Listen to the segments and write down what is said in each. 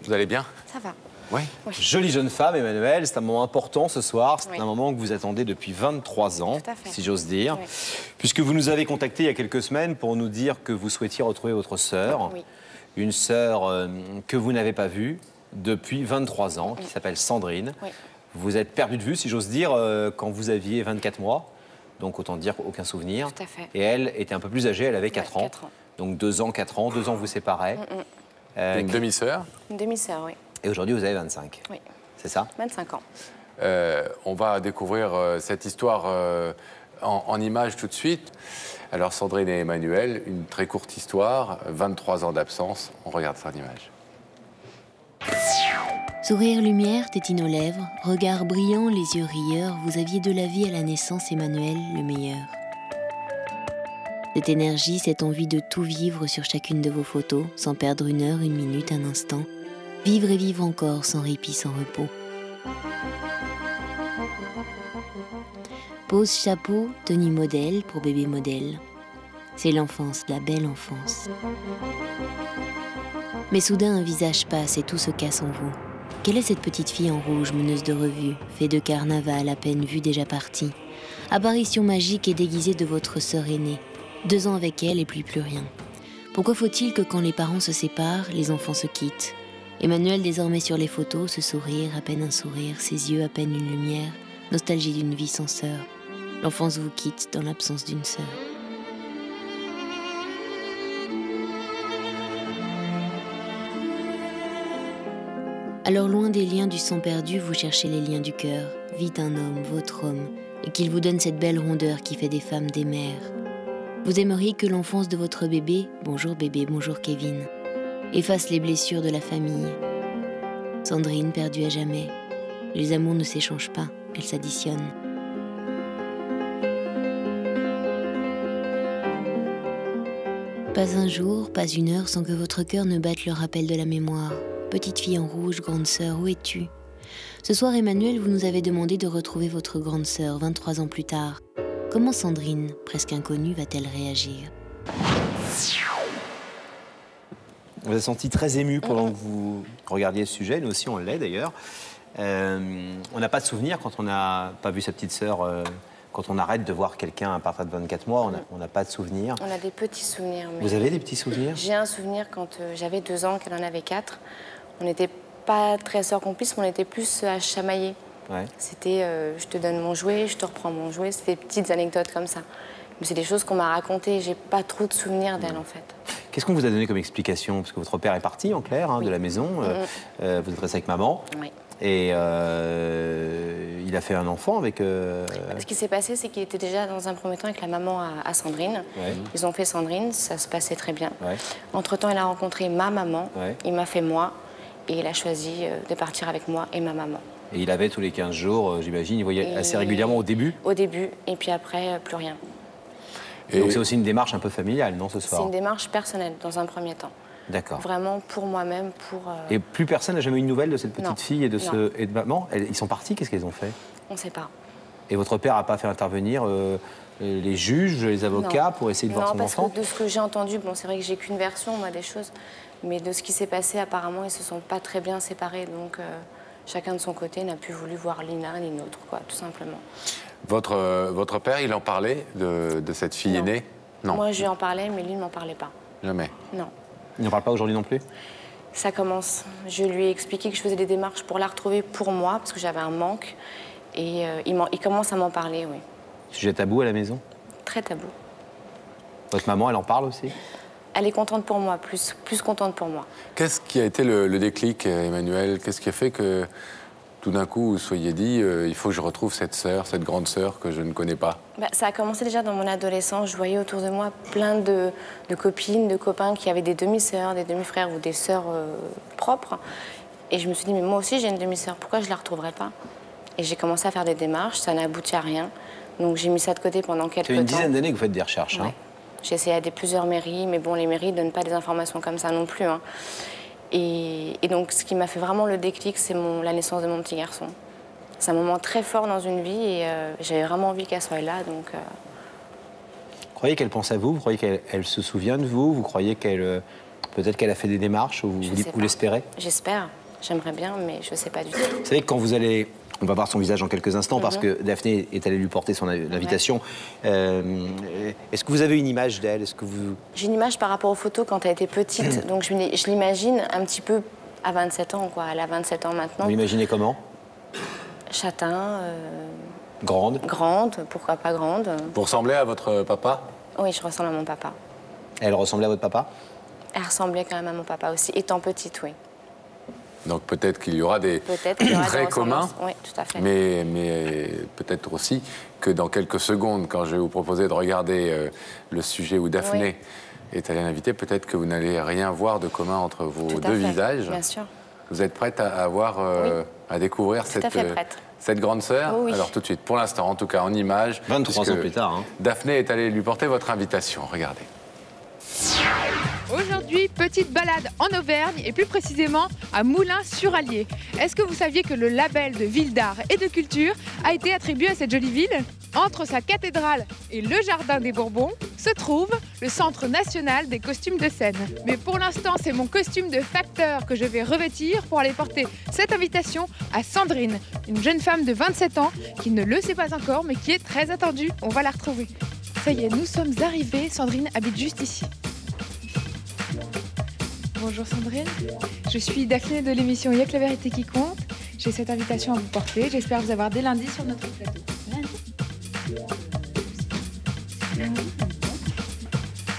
Vous allez bien? Ça va. Oui. Jolie jeune femme, Emmanuelle, c'est un moment important ce soir. C'est Oui. un moment que vous attendez depuis 23 ans, Tout à fait. si j'ose dire. Oui. Puisque vous nous avez contacté il y a quelques semaines pour nous dire que vous souhaitiez retrouver votre sœur. Oui. Une sœur que vous n'avez pas vue depuis 23 ans, qui s'appelle Sandrine. Oui. Vous êtes perdue de vue, si j'ose dire, quand vous aviez 24 mois. Donc autant dire aucun souvenir. Tout à fait. Et elle était un peu plus âgée, elle avait 4 ans. 4 ans. Donc 2 ans, 4 ans, 2 ans vous séparez. Une demi-sœur. Une demi-sœur, oui. Et aujourd'hui vous avez 25. Oui. C'est ça? 25 ans. On va découvrir cette histoire en images tout de suite. Alors Sandrine et Emmanuel, une très courte histoire, 23 ans d'absence. On regarde ça en images. Sourire lumière, tétine aux lèvres, regard brillant, les yeux rieurs, vous aviez de la vie à la naissance, Emmanuel, le meilleur. Cette énergie, cette envie de tout vivre sur chacune de vos photos, sans perdre une heure, une minute, un instant. Vivre et vivre encore, sans répit, sans repos. Pose chapeau, tenue modèle pour bébé modèle. C'est l'enfance, la belle enfance. Mais soudain un visage passe et tout se casse en vous. Quelle est cette petite fille en rouge, meneuse de revue, fée de carnaval, à peine vue déjà partie? Apparition magique et déguisée de votre sœur aînée. 2 ans avec elle et puis plus rien. Pourquoi faut-il que quand les parents se séparent, les enfants se quittent? Emmanuel désormais sur les photos, ce sourire, à peine un sourire, ses yeux à peine une lumière, nostalgie d'une vie sans sœur. L'enfance vous quitte dans l'absence d'une sœur. Alors loin des liens du sang perdu, vous cherchez les liens du cœur. Vite un homme, votre homme, et qu'il vous donne cette belle rondeur qui fait des femmes des mères. Vous aimeriez que l'enfance de votre bébé, bonjour Kevin, efface les blessures de la famille. Sandrine perdue à jamais. Les amours ne s'échangent pas, elles s'additionnent. Pas un jour, pas une heure sans que votre cœur ne batte le rappel de la mémoire. Petite fille en rouge, grande sœur, où es-tu? Ce soir, Emmanuel, vous nous avez demandé de retrouver votre grande sœur 23 ans plus tard. Comment Sandrine, presque inconnue, va-t-elle réagir? On vous a senti très ému pendant que vous regardiez ce sujet, nous aussi on l'est d'ailleurs. On n'a pas de souvenir quand on n'a pas vu sa petite sœur, quand on arrête de voir quelqu'un à partir de 24 mois, on n'a pas de souvenir. On a des petits souvenirs. Mais Vous avez des petits souvenirs? j'ai un souvenir quand j'avais 2 ans, qu'elle en avait 4. On n'était pas très sœurs complices, mais on était plus à chamailler. Ouais. C'était je te donne mon jouet, je te reprends mon jouet. C'était des petites anecdotes comme ça. Mais c'est des choses qu'on m'a racontées. J'ai pas trop de souvenirs d'elle en fait. Qu'est-ce qu'on vous a donné comme explication? Parce que votre père est parti en clair de la maison, vous êtes resté avec maman. Oui. Et il a fait un enfant avec... Ce qui s'est passé, c'est qu'il était déjà dans un premier temps avec la maman à Sandrine. Ouais. Ils ont fait Sandrine, ça se passait très bien. Ouais. Entre-temps, il a rencontré ma maman, Ouais. il m'a fait moi, et il a choisi de partir avec moi et ma maman. Et il avait tous les 15 jours, j'imagine, il voyait assez régulièrement au début. Au début, et puis après, plus rien. Et Donc c'est aussi une démarche un peu familiale, non, ce soir? C'est une démarche personnelle, dans un premier temps. D'accord. Vraiment pour moi-même, pour... Et plus personne n'a jamais eu une nouvelle de cette petite Non. fille et de, Non. et de maman? Ils sont partis, qu'est-ce qu'ils ont fait? On ne sait pas. Et votre père n'a pas fait intervenir les juges, les avocats Non. pour essayer de voir son parce enfant? que de ce que j'ai entendu, bon, c'est vrai que j'ai qu'une version, moi, des choses, mais de ce qui s'est passé, apparemment, ils se sont pas très bien séparés, donc chacun de son côté n'a plus voulu voir l'un ni l'autre, quoi, tout simplement. Votre père, il en parlait de cette fille Non. aînée? Non. Moi, je lui en parlais, mais lui ne m'en parlait pas. Jamais. Non. Il n'en parle pas aujourd'hui non plus? Ça commence. Je lui ai expliqué que je faisais des démarches pour la retrouver pour moi, parce que j'avais un manque, et il commence à m'en parler, oui. Sujet tabou à la maison? Très tabou. Votre maman, elle en parle aussi? Elle est contente pour moi, plus contente pour moi. Qu'est-ce qui a été le déclic, Emmanuel? Qu'est-ce qui a fait que tout d'un coup, vous soyez dit il faut que je retrouve cette sœur, cette grande sœur que je ne connais pas? Ça a commencé déjà dans mon adolescence. Je voyais autour de moi plein de copines, de copains qui avaient des demi-sœurs, des demi-frères ou des sœurs propres. Et je me suis dit, mais moi aussi j'ai une demi-sœur, pourquoi je ne la retrouverais pas? Et j'ai commencé à faire des démarches, ça n'a abouti à rien. Donc j'ai mis ça de côté pendant quelques temps. C'est une dizaine d'années que vous faites des recherches. Ouais. Hein? J'ai essayé à plusieurs mairies, mais bon, les mairies ne donnent pas des informations comme ça non plus. Hein. Et donc, ce qui m'a fait vraiment le déclic, c'est la naissance de mon petit garçon. C'est un moment très fort dans une vie et j'avais vraiment envie qu'elle soit là. Donc, Vous croyez qu'elle pense à vous? Vous croyez qu'elle se souvient de vous? Vous croyez qu'elle Peut-être qu'elle a fait des démarches, ou vous l'espérez? J'espère. J'aimerais bien, mais je ne sais pas du tout. Vous savez que quand vous allez... On va voir son visage dans quelques instants, parce que Daphné est allée lui porter son invitation. Est-ce que vous avez une image d'elle? J'ai une image par rapport aux photos quand elle était petite. Donc je l'imagine un petit peu à 27 ans, quoi. Elle a 27 ans maintenant. Vous l'imaginez comment? Châtain. Grande? Grande, pourquoi pas grande. Vous ressemblez à votre papa? Oui, je ressemble à mon papa. Elle ressemblait à votre papa? Elle ressemblait quand même à mon papa aussi, étant petite, oui. Donc peut-être qu'il y aura des traits communs, oui, tout à fait. mais peut-être aussi que dans quelques secondes, quand je vais vous proposer de regarder le sujet où Daphné est allée l'inviter, peut-être que vous n'allez rien voir de commun entre vos deux visages. Bien sûr. Vous êtes prête à voir, à découvrir cette grande sœur? Oui. Alors tout de suite, pour l'instant, en tout cas en images. 23 ans plus tard. Hein. Daphné est allée lui porter votre invitation. Regardez. Aujourd'hui, petite balade en Auvergne et plus précisément à Moulins-sur-Allier. Est-ce que vous saviez que le label de ville d'art et de culture a été attribué à cette jolie ville? Entre sa cathédrale et le jardin des Bourbons se trouve le Centre national des costumes de scène. Mais pour l'instant, c'est mon costume de facteur que je vais revêtir pour aller porter cette invitation à Sandrine, une jeune femme de 27 ans qui ne le sait pas encore mais qui est très attendue. On va la retrouver. Ça y est, nous sommes arrivés. Sandrine habite juste ici. Bonjour Sandrine, je suis Daphné de l'émission Y'a que la vérité qui compte. J'ai cette invitation à vous porter, j'espère vous avoir dès lundi sur notre plateau. Lundi.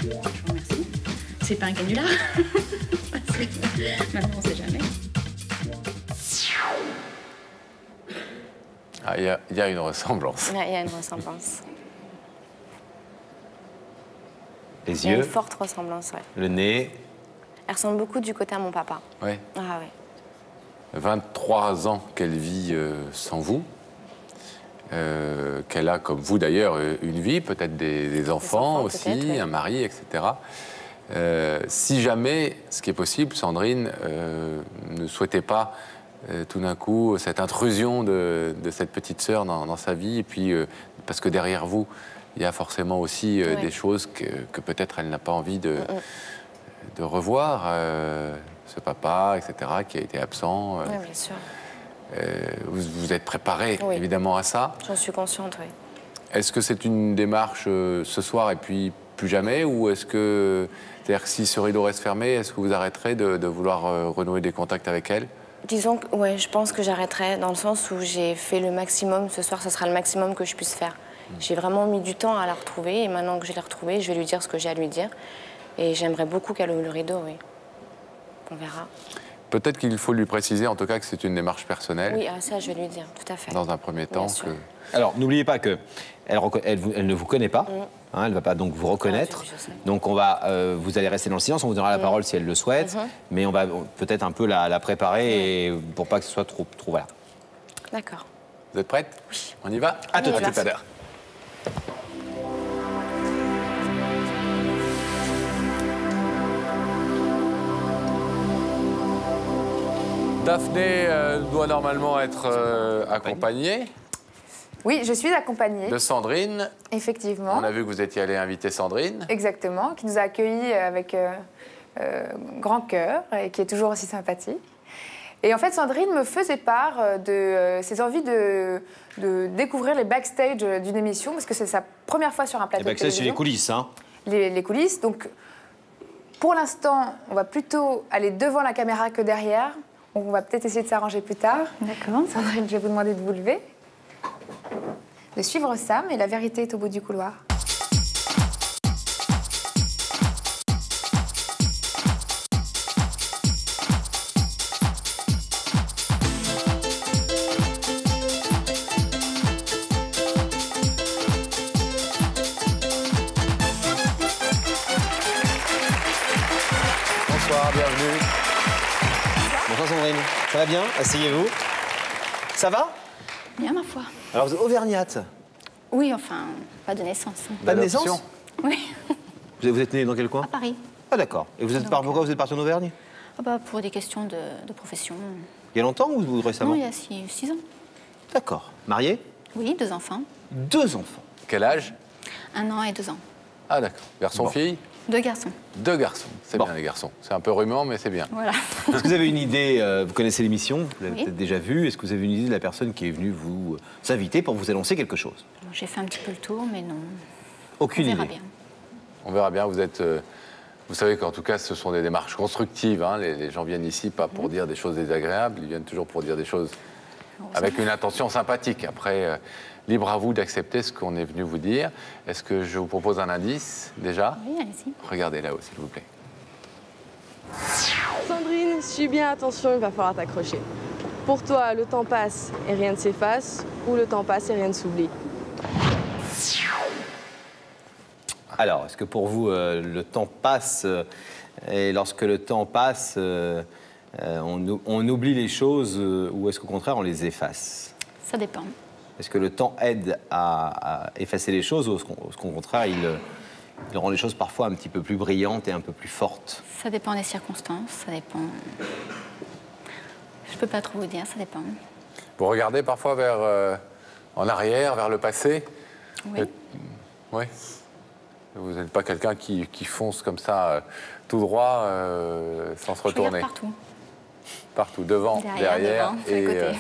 Je vous remercie. C'est pas un canular. Parce que maintenant on sait jamais. Ah, il y a une ressemblance. Il y a une ressemblance. Les Il y a yeux, une forte ressemblance, oui. le nez. Elle ressemble beaucoup du côté à mon papa. Oui. Ah oui. 23 ans qu'elle vit sans vous, qu'elle a, comme vous d'ailleurs, une vie, peut-être des enfants aussi, oui. un mari, etc. Si jamais, ce qui est possible, Sandrine ne souhaitait pas tout d'un coup cette intrusion de cette petite sœur dans sa vie, et puis parce que derrière vous, il y a forcément aussi des choses que peut-être elle n'a pas envie de revoir, ce papa, etc., qui a été absent. Oui, bien sûr. Vous êtes préparé, évidemment, à ça. J'en suis consciente, oui. Est-ce que c'est une démarche ce soir et puis plus jamais, ou est-ce que, c'est-à-dire que si ce rideau reste fermé, est-ce que vous arrêterez de vouloir renouer des contacts avec elle? Disons que, ouais, je pense que j'arrêterai dans le sens où j'ai fait le maximum. Ce soir, ce sera le maximum que je puisse faire. J'ai vraiment mis du temps à la retrouver, et maintenant que je l'ai retrouvée, je vais lui dire ce que j'ai à lui dire. Et j'aimerais beaucoup qu'elle ouvre le rideau, oui. On verra. Peut-être qu'il faut lui préciser, en tout cas, que c'est une démarche personnelle. Oui, ça, je vais lui dire, tout à fait. Dans un premier temps. Alors, n'oubliez pas qu'elle ne vous connaît pas. Hein, elle ne va pas donc vous reconnaître. Donc, vous allez rester dans le silence. On vous donnera la parole si elle le souhaite. Mais on va peut-être un peu la préparer et pour pas que ce soit trop voilà. D'accord. Vous êtes prête? Oui. On y va? À tout à l'heure. Daphné doit normalement être accompagnée. Oui, je suis accompagnée. De Sandrine. Effectivement. On a vu que vous étiez allé inviter Sandrine. Exactement, qui nous a accueillis avec grand cœur et qui est toujours aussi sympathique. Et en fait, Sandrine me faisait part de ses envies de découvrir les backstage d'une émission, parce que c'est sa première fois sur un plateau de télévision. C'est les coulisses, hein. Les coulisses. Donc, pour l'instant, on va plutôt aller devant la caméra que derrière. On va peut-être essayer de s'arranger plus tard. D'accord. Sandrine, je vais vous demander de vous lever, de suivre Sam, et la vérité est au bout du couloir. Bonsoir, bienvenue. Bonjour Sandrine, ça va bien? Asseyez-vous. Ça va? Bien, ma foi. Alors vous êtes auvergnate? Oui, enfin, pas de naissance. Pas de naissance? Oui, Vous êtes née dans quel coin? à Paris. Ah d'accord. Et pourquoi vous êtes partie en Auvergne? Ah bah, pour des questions de profession. Il y a longtemps ou récemment? Non, il y a 6 ans. D'accord. Mariée? Oui, 2 enfants. 2 enfants. Quel âge? 1 an et 2 ans. Ah d'accord. Garçon-fille? 2 garçons. 2 garçons, c'est Bon. bien les garçons. C'est un peu rumant, mais c'est bien. Voilà. Est-ce que vous avez une idée, vous connaissez l'émission, vous l'avez Oui. peut-être déjà vue, est-ce que vous avez une idée de la personne qui est venue vous inviter pour vous annoncer quelque chose? J'ai fait un petit peu le tour, mais non. Aucune On verra idée. bien. On verra bien, vous savez qu'en tout cas, ce sont des démarches constructives. Hein. Les gens viennent ici pas pour dire des choses désagréables, ils viennent toujours pour dire des choses avec une intention sympathique. Après, libre à vous d'accepter ce qu'on est venu vous dire. Est-ce que je vous propose un indice, déjà? Oui, allez-y. Regardez là-haut, s'il vous plaît. Sandrine, suis bien attention, il va falloir t'accrocher. Pour toi, le temps passe et rien ne s'efface, ou le temps passe et rien ne s'oublie. Alors, est-ce que pour vous, le temps passe, et lorsque le temps passe, on oublie les choses, ou est-ce qu'au contraire, on les efface? Ça dépend. Est-ce que le temps aide à effacer les choses, ou est-ce qu'au contraire, il rend les choses parfois un petit peu plus brillantes et un peu plus fortes? Ça dépend des circonstances, ça dépend... Je peux pas trop vous dire, ça dépend. Vous regardez parfois en arrière, vers le passé? Oui. Oui. Vous n'êtes pas quelqu'un qui fonce comme ça, tout droit, sans se Je regarde retourner? partout. Partout, devant, derrière, devant, sur les côtés.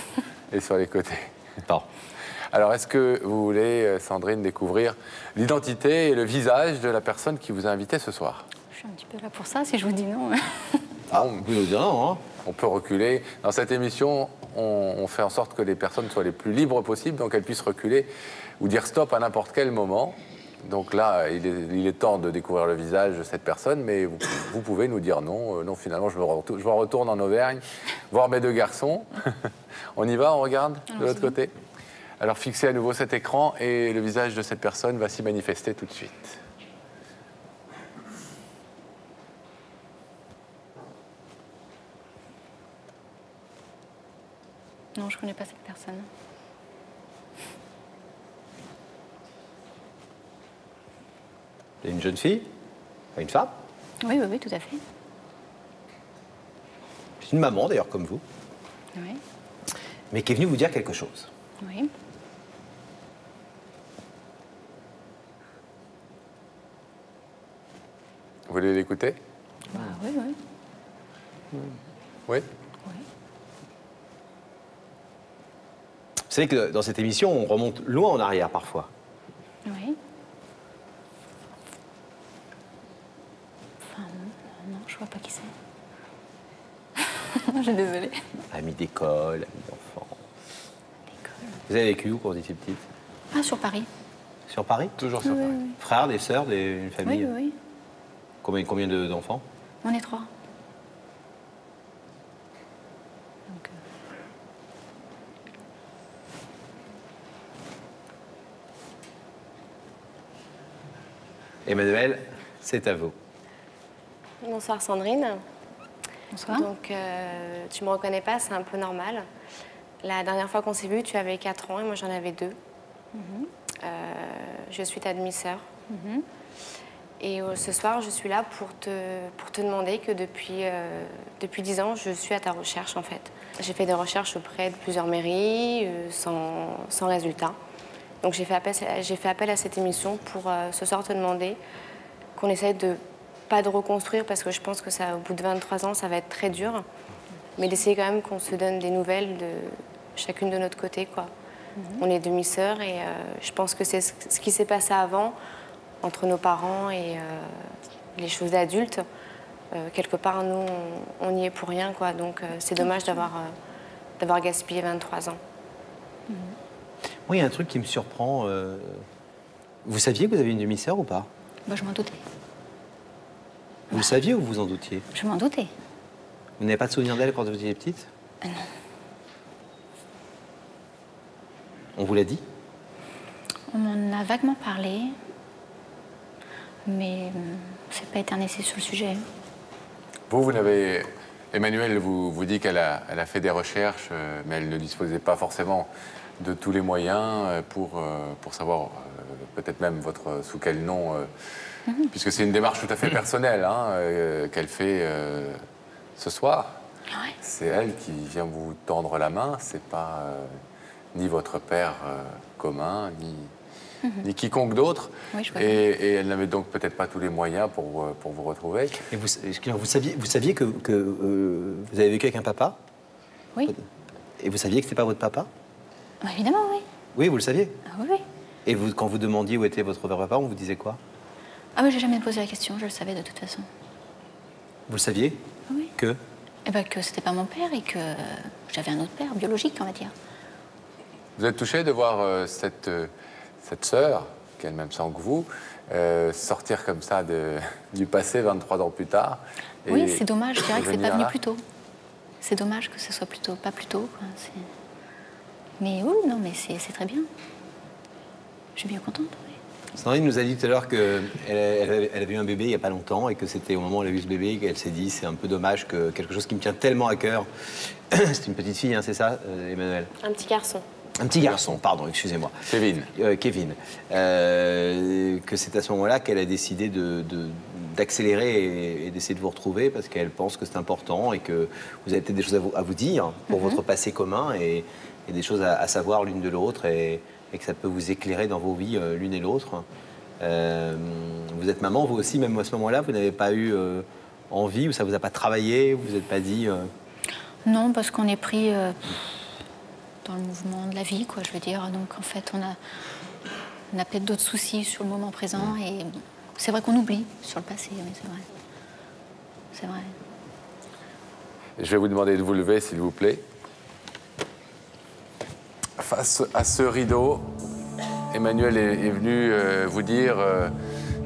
et sur les côtés. Bon. Alors, est-ce que vous voulez, Sandrine, découvrir l'identité et le visage de la personne qui vous a invité ce soir? Je suis un petit peu là pour ça, si je vous dis non. Ah, vous pouvez nous dire non, hein? On peut reculer. Dans cette émission, on fait en sorte que les personnes soient les plus libres possibles, donc elles puissent reculer ou dire stop à n'importe quel moment. Donc là, il est temps de découvrir le visage de cette personne, mais vous pouvez nous dire non. Non, finalement, je me retourne en Auvergne, voir mes 2 garçons. On y va, on regarde de l'autre côté. Alors fixez à nouveau cet écran et le visage de cette personne va s'y manifester tout de suite. Non, je connais pas cette personne. C'est une jeune fille? Une femme? Oui, oui, oui, tout à fait. C'est une maman, d'ailleurs, comme vous, Oui, mais qui est venue vous dire quelque chose. oui. Vous voulez l'écouter? Bah, oui, oui. Oui. Oui. Vous savez que dans cette émission, on remonte loin en arrière parfois. Oui. Enfin, non, je vois pas qui c'est. Je suis désolée. Amis d'école, amis d'enfance. L'école. Vous avez vécu où quand vous étiez petite? Ah, sur Paris. Sur Paris? Toujours sur Oui, Paris. oui, oui. Frères, des sœurs, une Oui, famille? oui, oui. Combien d'enfants? On est 3. Donc, Emmanuel, c'est à vous. Bonsoir Sandrine. bonsoir. Donc tu me reconnais pas, c'est un peu normal. La dernière fois qu'on s'est vu, tu avais 4 ans et moi j'en avais 2. Je suis ta demi-sœur. Et ce soir, je suis là pour te demander que depuis 10 ans, je suis à ta recherche en fait. J'ai fait des recherches auprès de plusieurs mairies sans résultat. Donc j'ai fait appel à cette émission pour ce soir te demander qu'on essaye pas de reconstruire parce que je pense que ça, au bout de 23 ans, ça va être très dur, mais d'essayer quand même qu'on se donne des nouvelles de chacune de notre côté, quoi. On est demi-sœurs et je pense que c'est ce qui s'est passé avant entre nos parents et les choses d'adultes. Quelque part, nous, on y est pour rien, quoi. Donc c'est dommage d'avoir gaspillé 23 ans. Moi, il y a un truc qui me surprend. Vous saviez que vous avez une demi-sœur ou pas? Bah, je m'en doutais. Vous le saviez ou vous en doutiez? Je m'en doutais. Vous n'avez pas de souvenir d'elle quand vous étiez petite? Non. On vous l'a dit? On m'en a vaguement parlé, mais c'est pas éternisé sur le sujet. Vous n'avez... Emmanuel vous dit qu'elle a fait des recherches, mais elle ne disposait pas forcément de tous les moyens pour savoir peut-être même sous quel nom, puisque c'est une démarche tout à fait personnelle qu'elle fait ce soir. Ouais. C'est elle qui vient vous tendre la main, c'est pas ni votre père commun, ni quiconque d'autre. Oui, je vois. Et elle n'avait donc peut-être pas tous les moyens pour vous retrouver. Et vous saviez que vous avez vécu avec un papa? Oui. Et vous saviez que c'était pas votre papa? Évidemment, oui. Oui, vous le saviez? Ah, oui, oui. Et vous, quand vous demandiez où était votre vrai papa, on vous disait quoi? Ah oui, j'ai jamais posé la question, je le savais de toute façon. Vous le saviez? Oui. Que? Eh ben, que c'était pas mon père et que j'avais un autre père, biologique, on va dire. Vous êtes touché de voir cette sœur, qui a le même sang que vous, sortir comme ça du passé 23 ans plus tard. Oui, c'est dommage, je dirais que c'est pas venu là. plus tôt. C'est dommage que ce soit pas plus tôt. Quoi. Mais oui, non, mais c'est très bien. Je suis bien contente, oui. Sandrine nous a dit tout à l'heure qu'elle avait eu un bébé il n'y a pas longtemps et que c'était au moment où elle a eu ce bébé qu'elle s'est dit c'est un peu dommage que quelque chose qui me tient tellement à cœur. C'est une petite fille, hein, c'est ça, Emmanuel? Un petit garçon. Un petit garçon, pardon, excusez-moi. Kevin. Kevin. Que c'est à ce moment-là qu'elle a décidé d'accélérer et d'essayer de vous retrouver parce qu'elle pense que c'est important et que vous avez peut-être des choses à vous dire pour votre passé commun et des choses à savoir l'une de l'autre et que ça peut vous éclairer dans vos vies l'une et l'autre. Vous êtes maman, vous aussi, même à ce moment-là, vous n'avez pas eu envie ou ça vous a pas travaillé, vous vous êtes pas dit... Non, parce qu'on est pris dans le mouvement de la vie, quoi, je veux dire. Donc, en fait, on a peut-être d'autres soucis sur le moment présent et c'est vrai qu'on oublie sur le passé, mais c'est vrai. C'est vrai. Je vais vous demander de vous lever, s'il vous plaît. Face à ce rideau, Emmanuel est venu vous dire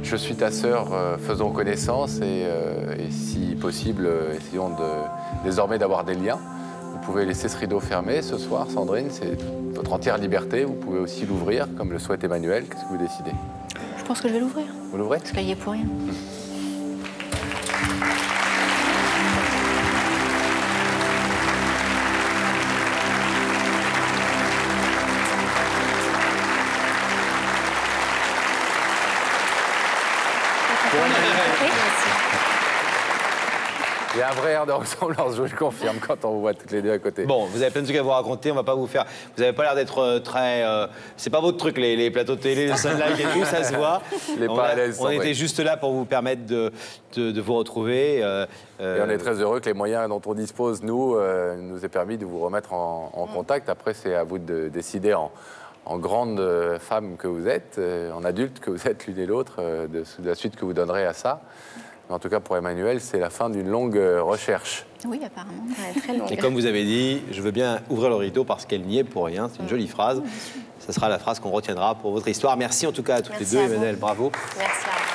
je suis ta sœur, faisons connaissance et si possible, essayons désormais d'avoir des liens. Vous pouvez laisser ce rideau fermé ce soir, Sandrine, c'est votre entière liberté. Vous pouvez aussi l'ouvrir, comme le souhaite Emmanuel. Qu'est-ce que vous décidez? Je pense que je vais l'ouvrir. Vous l'ouvrez? Parce qu'elle y est pour rien. Il y a un vrai air de ressemblance, je vous le confirme, quand on vous voit toutes les deux à côté. Bon, vous avez plein de trucs à vous raconter, on va pas vous faire... Vous avez pas l'air d'être très... c'est pas votre truc, les plateaux de télé, les sunlight et tout, ça se voit. Les pas à l'aise, on était juste là pour vous permettre de vous retrouver. Et on est très heureux que les moyens dont on dispose, nous aient permis de vous remettre en contact. Après, c'est à vous de décider en grande femme que vous êtes, en adulte que vous êtes l'une et l'autre, de la suite que vous donnerez à ça. Mais en tout cas, pour Emmanuel, c'est la fin d'une longue recherche. Oui, apparemment. Ouais, très longue. Et comme vous avez dit, je veux bien ouvrir le rideau parce qu'elle n'y est pour rien. C'est une jolie phrase. Ça sera la phrase qu'on retiendra pour votre histoire. Merci en tout cas à toutes les deux, Emmanuel, bravo. Merci à vous.